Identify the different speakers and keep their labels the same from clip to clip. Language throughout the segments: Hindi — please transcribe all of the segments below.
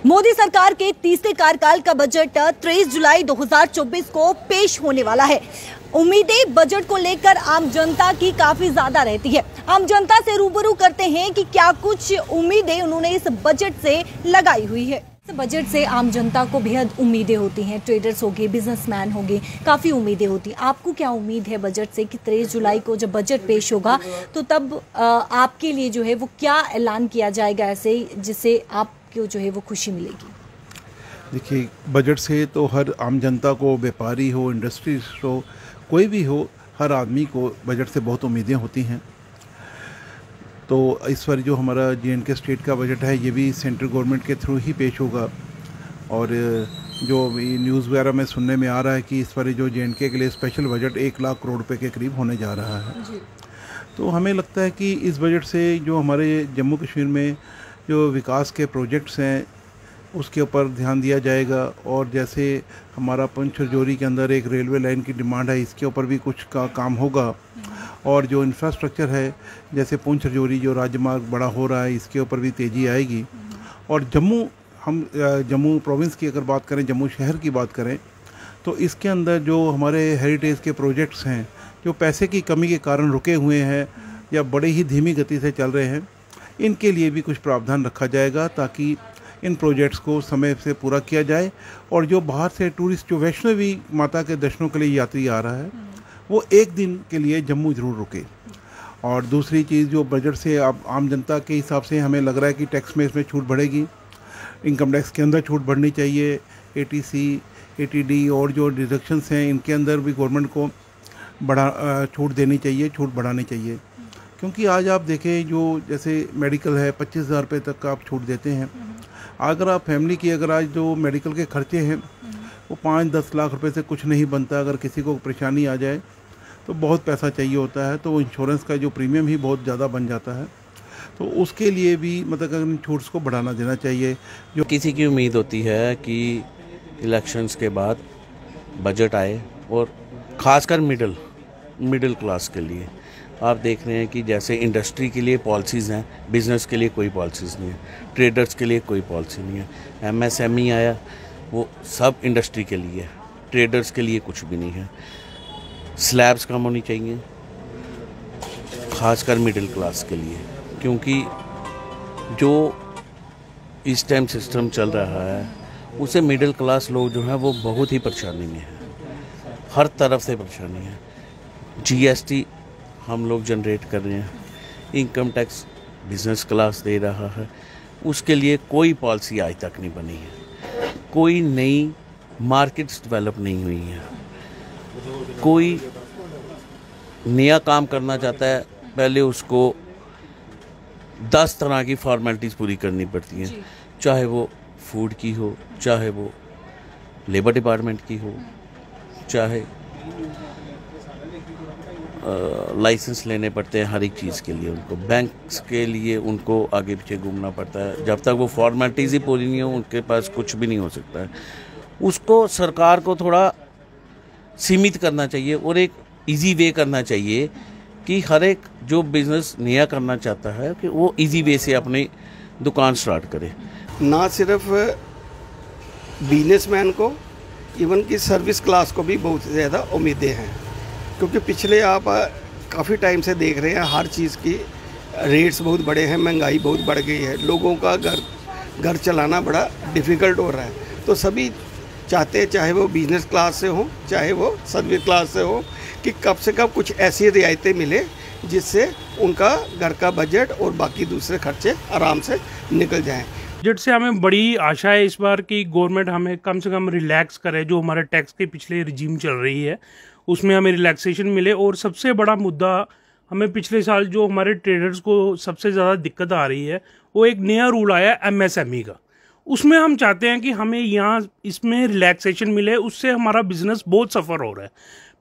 Speaker 1: मोदी सरकार के तीसरे कार्यकाल का बजट 23 जुलाई 2024 को पेश होने वाला है। उम्मीदें बजट को लेकर आम जनता की काफी ज्यादा रहती है। आम जनता से रूबरू करते हैं कि क्या कुछ उम्मीदें उन्होंने इस बजट से लगाई हुई है। इस बजट से आम जनता को बेहद उम्मीदें होती हैं। ट्रेडर्स हो गए, बिजनेसमैन हो गए, काफी उम्मीदें होती हैं। आपको क्या उम्मीद है बजट से कि 23 जुलाई को जब बजट पेश होगा तो तब आपके लिए जो है वो क्या ऐलान किया जाएगा ऐसे जिससे आपको जो है वो खुशी मिलेगी?
Speaker 2: देखिए, बजट से तो हर आम जनता को, व्यापारी हो, इंडस्ट्रीज हो, कोई भी हो, हर आदमी को बजट से बहुत उम्मीदें होती हैं। तो इस बार जो हमारा J&K स्टेट का बजट है ये भी सेंट्रल गवर्नमेंट के थ्रू ही पेश होगा। और जो न्यूज़ वगैरह में सुनने में आ रहा है कि इस बार जो J&K के लिए स्पेशल बजट 1 लाख करोड़ रुपए के करीब होने जा रहा है जी। तो हमें लगता है कि इस बजट से जो हमारे जम्मू कश्मीर में जो विकास के प्रोजेक्ट्स हैं उसके ऊपर ध्यान दिया जाएगा। और जैसे हमारा पुंछ रजौरी के अंदर एक रेलवे लाइन की डिमांड है, इसके ऊपर भी कुछ का काम होगा। और जो इंफ्रास्ट्रक्चर है जैसे पुंछ रजौरी जो राजमार्ग बड़ा हो रहा है इसके ऊपर भी तेज़ी आएगी। और जम्मू प्रोविंस की अगर बात करें, जम्मू शहर की बात करें तो इसके अंदर जो हमारे हेरिटेज के प्रोजेक्ट्स हैं जो पैसे की कमी के कारण रुके हुए हैं या बड़े ही धीमी गति से चल रहे हैं, इनके लिए भी कुछ प्रावधान रखा जाएगा ताकि इन प्रोजेक्ट्स को समय से पूरा किया जाए। और जो बाहर से टूरिस्ट, जो वैष्णवी माता के दर्शनों के लिए यात्री आ रहा है वो एक दिन के लिए जम्मू ज़रूर रुके। और दूसरी चीज़ जो बजट से आप आम जनता के हिसाब से हमें लग रहा है कि टैक्स में इसमें छूट बढ़ेगी। इनकम टैक्स के अंदर छूट बढ़नी चाहिए। ATC, ATD और जो डिडक्शंस हैं इनके अंदर भी गवर्नमेंट को छूट देनी चाहिए, छूट बढ़ानी चाहिए। क्योंकि आज आप देखें जो जैसे मेडिकल है 25,000 रुपये तक का आप छूट देते हैं। अगर आप फैमिली की अगर आज जो मेडिकल के खर्चे हैं वो 5-10 लाख रुपए से कुछ नहीं बनता। अगर किसी को परेशानी आ जाए तो बहुत पैसा चाहिए होता है, तो इंश्योरेंस का जो प्रीमियम ही बहुत ज़्यादा बन जाता है। तो उसके लिए भी मतलब इन छूट्स को बढ़ाना देना चाहिए। जो
Speaker 3: किसी की उम्मीद होती है कि इलेक्शंस के बाद बजट आए और ख़ासकर मिडिल क्लास के लिए आप देख रहे हैं कि जैसे इंडस्ट्री के लिए पॉलिसीज़ हैं, बिज़नेस के लिए कोई पॉलिसीज़ नहीं है, ट्रेडर्स के लिए कोई पॉलिसी नहीं है। MSME आया वो सब इंडस्ट्री के लिए है, ट्रेडर्स के लिए कुछ भी नहीं है। स्लैब्स कम होनी चाहिए खासकर मिडिल क्लास के लिए, क्योंकि जो इस टाइम सिस्टम चल रहा है उसे मिडिल क्लास लोग जो हैं वो बहुत ही परेशानी में है, हर तरफ से परेशानी है। GST हम लोग जनरेट कर रहे हैं, इनकम टैक्स बिजनेस क्लास दे रहा है, उसके लिए कोई पॉलिसी आज तक नहीं बनी है। कोई नई मार्केट्स डेवलप नहीं हुई हैं। कोई नया काम करना चाहता है पहले उसको 10 तरह की फॉर्मेलिटीज़ पूरी करनी पड़ती हैं, चाहे वो फूड की हो, चाहे वो लेबर डिपार्टमेंट की हो, चाहे लाइसेंस लेने पड़ते हैं हर एक चीज़ के लिए। उनको बैंक्स के लिए उनको आगे पीछे घूमना पड़ता है। जब तक वो फॉर्मेलिटीज़ ही पूरी नहीं हो उनके पास कुछ भी नहीं हो सकता है। उसको सरकार को थोड़ा सीमित करना चाहिए और एक इजी वे करना चाहिए कि हर एक जो बिज़नेस नया करना चाहता है कि वो इजी वे से अपनी दुकान स्टार्ट करे।
Speaker 4: ना सिर्फ बिजनेसमैन को, इवन कि सर्विस क्लास को भी बहुत ज़्यादा उम्मीदें हैं। क्योंकि पिछले आप काफ़ी टाइम से देख रहे हैं हर चीज़ की रेट्स बहुत बड़े हैं, महंगाई बहुत बढ़ गई है, लोगों का घर चलाना बड़ा डिफ़िकल्ट हो रहा है। तो सभी चाहते हैं, चाहे वो बिज़नेस क्लास से हो चाहे वो सर्विस क्लास से हो, कि कम से कम कुछ ऐसी रियायतें मिले जिससे उनका घर का बजट और बाकी दूसरे खर्चे आराम से निकल जाएं।
Speaker 5: बजट से हमें बड़ी आशा है इस बार कि गवर्नमेंट हमें कम से कम रिलैक्स करे। जो हमारे टैक्स के पिछले रिजीम चल रही है उसमें हमें रिलैक्सेशन मिले। और सबसे बड़ा मुद्दा हमें पिछले साल जो हमारे ट्रेडर्स को सबसे ज़्यादा दिक्कत आ रही है वो एक नया रूल आया MSME का। उसमें हम चाहते हैं कि हमें यहाँ इसमें रिलैक्सेशन मिले, उससे हमारा बिजनेस बहुत सफ़र हो रहा है।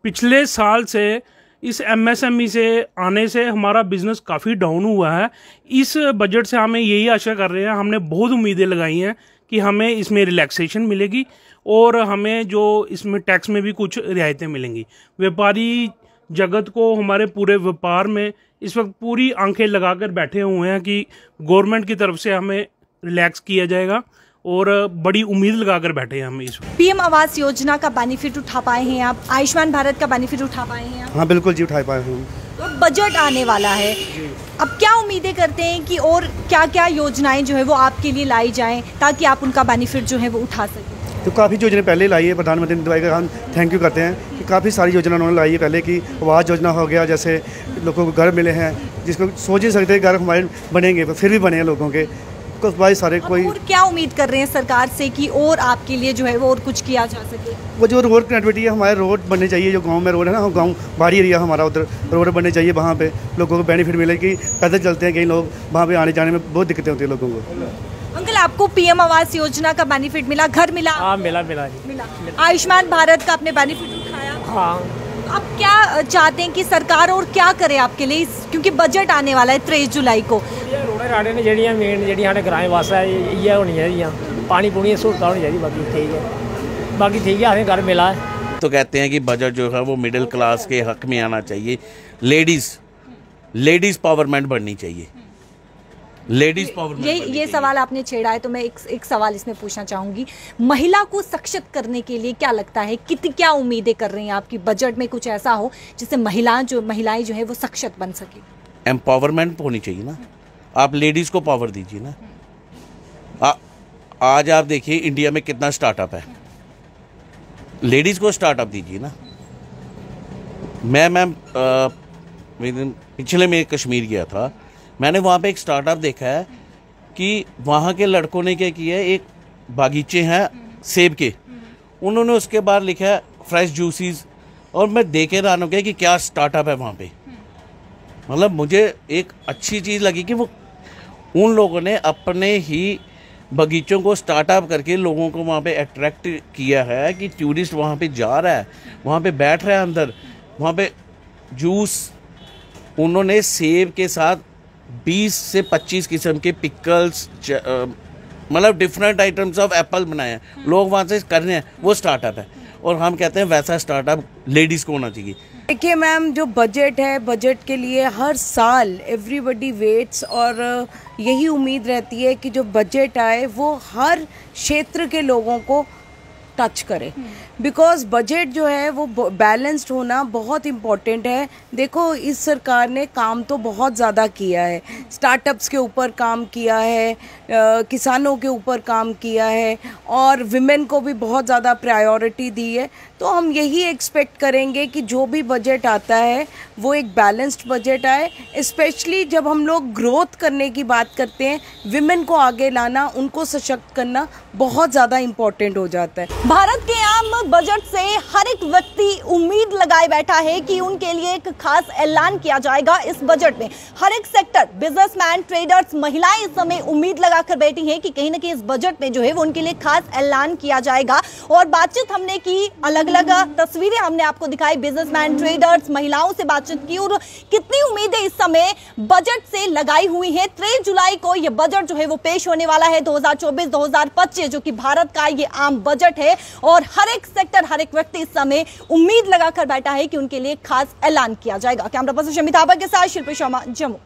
Speaker 5: पिछले साल से इस MSME से आने से हमारा बिज़नेस काफ़ी डाउन हुआ है। इस बजट से हमें यही आशा कर रहे हैं, हमने बहुत उम्मीदें लगाई हैं कि हमें इसमें रिलैक्सेशन मिलेगी और हमें जो इसमें टैक्स में भी कुछ रियायतें मिलेंगी। व्यापारी जगत को, हमारे पूरे व्यापार में इस वक्त पूरी आंखें लगाकर बैठे हुए हैं कि गवर्नमेंट की तरफ से हमें रिलैक्स किया जाएगा और बड़ी उम्मीद लगाकर बैठे हैं हम इस।
Speaker 1: पीएम आवास योजना का बेनिफिट उठा पाए हैं आप? आयुष्मान भारत का बेनिफिट उठा पाए हैं आप?
Speaker 4: हाँ बिल्कुल जी, उठा पाए हैं।
Speaker 1: तो बजट आने वाला है, अब क्या उम्मीदें करते हैं कि और क्या क्या योजनाएं जो है वो आपके लिए लाई जाएं ताकि आप उनका बेनिफिट जो है वो उठा सकें?
Speaker 4: तो काफ़ी योजना पहले लाई है, प्रधानमंत्री दवाई का हम थैंक यू करते हैं कि काफ़ी सारी योजना उन्होंने लाई है पहले की। आवास योजना हो गया, जैसे लोगों को घर मिले हैं, जिसको सोच ही सकते घर हमारे बनेंगे, फिर भी बने हैं लोगों के कुछ भाई सारे। कोई
Speaker 1: और क्या उम्मीद कर रहे हैं सरकार से कि और आपके लिए जो है वो और कुछ किया जा सके?
Speaker 4: वो जो रोड कनेक्टिविटी है, हमारे रोड बनने चाहिए, जो गांव में रोड है ना, गांव बाहरी एरिया हमारा, उधर रोड बनने चाहिए, वहाँ पे लोगों को बेनिफिट मिले कि पैदल चलते हैं कई लोग, वहाँ पे आने जाने में बहुत दिक्कतें होती है लोगों को।
Speaker 1: अंकल, आपको पीएम आवास योजना का बेनिफिट मिला, घर मिला?
Speaker 6: हाँ मिला जी।
Speaker 1: मिला। आयुष्मान भारत का आपने बेनिफिट उठाया?
Speaker 6: हाँ।
Speaker 1: अब क्या चाहते हैं कि सरकार और क्या करे आपके लिए, क्योंकि बजट आने वाला है 23 जुलाई को?
Speaker 6: रोडे राडे ने ਜਿਹੜੀਆਂ ਮੇਨ ਜਿਹੜੀਆਂ ਸਾਡੇ ग्रां वास्ते ये होनी चाहिए, पानी पूनी सहूलतां होनी चाहिए, बाकी ठीक है, बाकी ठीक है, हमें घर मिला है।
Speaker 3: तो कहते हैं कि बजट जो है वो मिडिल क्लास के हक में आना चाहिए, लेडीज़ पावरमेंट बढ़नी चाहिए, लेडीज पावरमेंट।
Speaker 1: ये सवाल आपने छेड़ा है तो मैं एक सवाल इसमें पूछना चाहूंगी, महिला को सशक्त करने के लिए क्या लगता है, क्या उम्मीदें कर रही हैं आपकी बजट में कुछ ऐसा हो जिससे महिलाएं जो है वो सशक्त बन सके?
Speaker 3: एम्पावरमेंट होनी चाहिए ना, आप लेडीज़ को पावर दीजिए ना। आज आप देखिए इंडिया में कितना स्टार्टअप है, लेडीज़ को स्टार्टअप दीजिए ना। मैं पिछले में कश्मीर गया था, मैंने वहाँ पे एक स्टार्टअप देखा है कि वहाँ के लड़कों ने क्या किया है, एक बागीचे हैं सेब के, उन्होंने उसके बाद लिखा है फ्रेश जूसीज, और मैं देख के हैरान हो गया कि क्या स्टार्टअप है वहाँ पे। मतलब मुझे एक अच्छी चीज़ लगी कि वो उन लोगों ने अपने ही बगीचों को स्टार्टअप करके लोगों को वहाँ पे अट्रैक्ट किया है कि टूरिस्ट वहाँ पे जा रहा है, वहाँ पे बैठ रहा है अंदर, वहाँ पे जूस, उन्होंने सेब के साथ 20 से 25 किस्म के पिकल्स, मतलब डिफरेंट आइटम्स ऑफ एप्पल बनाए हैं, लोग वहाँ से कर रहे हैं, वो स्टार्टअप है। और हम कहते हैं वैसा स्टार्टअप लेडीज़ को होना चाहिए।
Speaker 7: देखिए मैम, जो बजट है, बजट के लिए हर साल एवरीबडी वेट्स और यही उम्मीद रहती है कि जो बजट आए वो हर क्षेत्र के लोगों को टच करे, बिकॉज बजट जो है वो बैलेंस्ड होना बहुत इम्पॉर्टेंट है। देखो इस सरकार ने काम तो बहुत ज़्यादा किया है, स्टार्टअप्स के ऊपर काम किया है, किसानों के ऊपर काम किया है, और विमेन को भी बहुत ज़्यादा प्रायोरिटी दी है। तो हम यही एक्सपेक्ट करेंगे कि जो भी बजट आता है वो एक बैलेंस्ड बजट आए, स्पेशली जब हम लोग ग्रोथ करने की बात करते हैं, विमेन को आगे लाना, उनको सशक्त करना बहुत ज़्यादा इम्पॉर्टेंट हो जाता है।
Speaker 1: भारत के आम बजट से हर एक व्यक्ति उम्मीद लगाए बैठा है कि उनके लिए एक खास ऐलान किया जाएगा इस बजट में। हर एक सेक्टर, बिजनेसमैन, ट्रेडर्स, महिलाएं इस समय उम्मीद लगाकर बैठी हैं कि कहीं ना कहीं इस बजट में जो है वो उनके लिए खास ऐलान किया जाएगा। और बातचीत हमने की, अलग अलग तस्वीरें हमने आपको दिखाई, बिजनेसमैन, ट्रेडर्स, महिलाओं से बातचीत की, और कितनी उम्मीदें इस समय बजट से लगाई हुई हैं। 23 जुलाई को यह बजट जो है वो पेश होने वाला है, 2024-2025, जो कि भारत का ये आम बजट है। और हर एक सेक्टर, हर एक व्यक्ति इस समय उम्मीद लगाकर बैठा है कि उनके लिए खास ऐलान किया जाएगा। कैमरा पर्सन शमिता के साथ शिल्पी शर्मा, जम्मू।